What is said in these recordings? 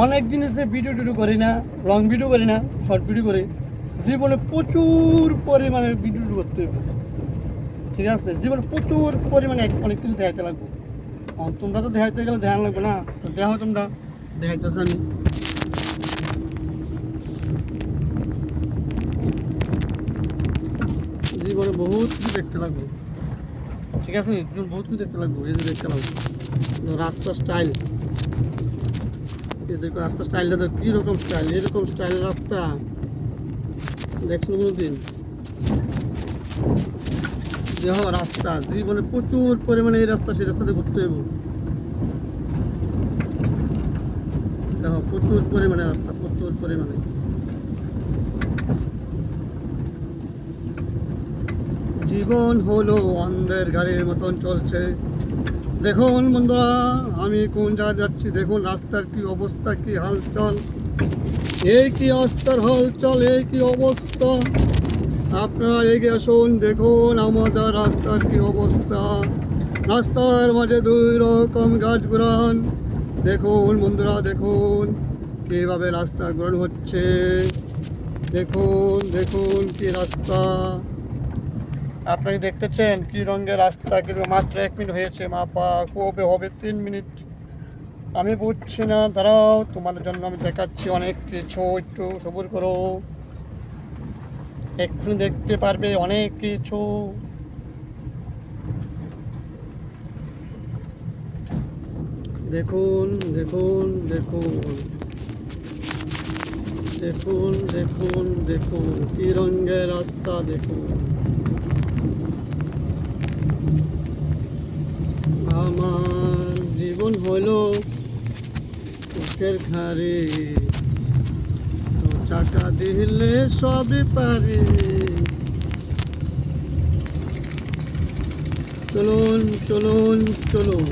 অনেক দিন এসে ভিডিও টিডিও করি না, লং ভিডিও করি না, শর্ট ভিডিও করি। জীবনে প্রচুর পরিমাণে ভিডিও করতে হবে, ঠিক আছে? জীবনে প্রচুর পরিমাণে অনেক কিছু দেখাইতে লাগবে। তোমরা তো দেখাইতে গেলে ধ্যান লাগবে না, তো দেখো তোমরা দেখাইতেছ। আমি জীবনে বহুত কিছু দেখতে লাগবে, ঠিক আছে? বহুত কিছু দেখতে লাগবে। এই যে দেখতে লাগবে রাস্তার স্টাইল, দেখো রাস্তার স্টাইলটা তো কীরকম স্টাইল, এরকম স্টাইলের রাস্তা দেখছেন কোনো দিন? দেখো রাস্তা, জীবনে প্রচুর পরিমাণে এই রাস্তা সেই রাস্তাতে ঘুরতে হইব। দেখো প্রচুর পরিমাণে রাস্তা, প্রচুর পরিমাণে। জীবন হলো অন্ধের গাড়ির মতন চলছে। দেখুন বন্ধুরা, আমি কোন জায়গায় যাচ্ছি, দেখুন রাস্তার কি অবস্থা, কি হালচল, এই কি রাস্তার হালচল, এই কি অবস্থা। আপনারা এগিয়ে আসুন, দেখুন আমাদের রাস্তার কি অবস্থা। রাস্তার মাঝে দুই রকম গাছ ঘোরান। দেখুন বন্ধুরা, দেখুন কীভাবে রাস্তা ঘোরানো হচ্ছে। দেখুন দেখুন কি রাস্তা, আপনারা দেখতেছেন কি রঙের রাস্তা। কিন্তু মাত্র 1 মিনিট হয়েছে, মাপা কবে হবে 3 মিনিট আমি বুঝছি না। দাঁড়াও, তোমাদের জন্য আমি দেখাচ্ছি অনেক কিছু, একটু সবুর করো, এক্ষুনি দেখতে পারবে অনেক কিছু। দেখুন দেখুন দেখুন দেখুন দেখুন দেখুন কি রঙের রাস্তা। দেখুন আমার জীবন হলো চোখের ঘাড়ি, চাকা দিলে সবই পারি। চলুন চলুন চলুন,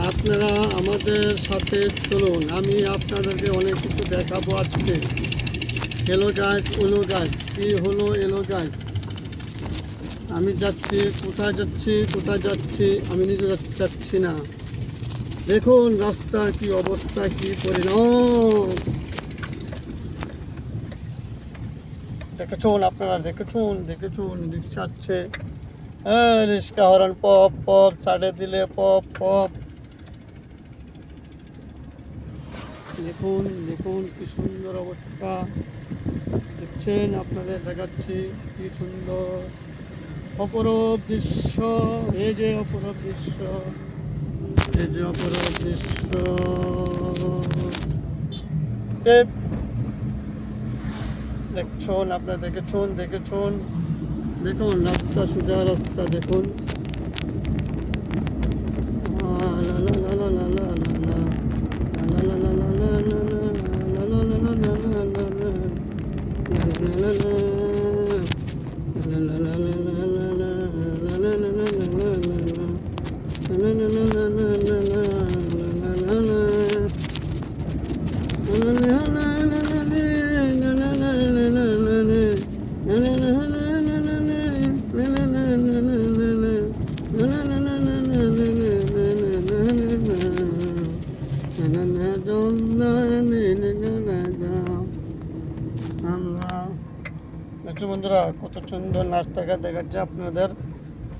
আপনারা আমাদের সাথে চলুন, আমি আপনাদেরকে অনেক কিছু দেখাবো আজকে। এলো গাছ, ওলো গাছ, কি হলো এলো গাছ। আমি যাচ্ছি, কোথায় যাচ্ছি, কোথায় যাচ্ছি আমি নিজে যাচ্ছি না। দেখুন রাস্তা কি অবস্থা, কি পরিণাম। দেখেছুন আপনারা, দেখেছুন দেখেছুন রিক্সা আসছে, হ্যাঁ রিক্সা হরন পপ পপ ছাড়ে দিলে পপ পপ। দেখুন দেখুন কি সুন্দর অবস্থা, দেখছেন? আপনাদের দেখাচ্ছি কি সুন্দর অপরূপ দৃশ্য। এই যে অপরূপ দৃশ্য, এই যে অপরূপ দৃশ্য। দেখছুন আপনারা, দেখেছুন দেখেছুন, দেখুন রাস্তা, সোজা রাস্তা। দেখুন দেখছো বন্ধুরা কত সুন্দর রাস্তাঘাট দেখাচ্ছে আপনাদের,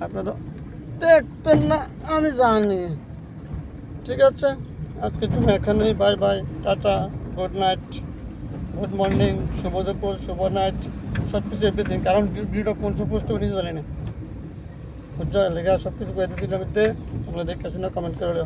আপনারা দেখতেন না আমি জানি। ঠিক আছে, আজকে তুমি এখানেই, bye bye, tata, good night, good morning, শুভ দুপুর, শুভ নাইট, সব কিছু এভরিথিং। কারণ ভিডিও কোন পোস্ট করে জানি না, বুঝছো? লেগে সব কিছু করে দিচ্ছি, তোমরা দেখে শুনে কমেন্ট করে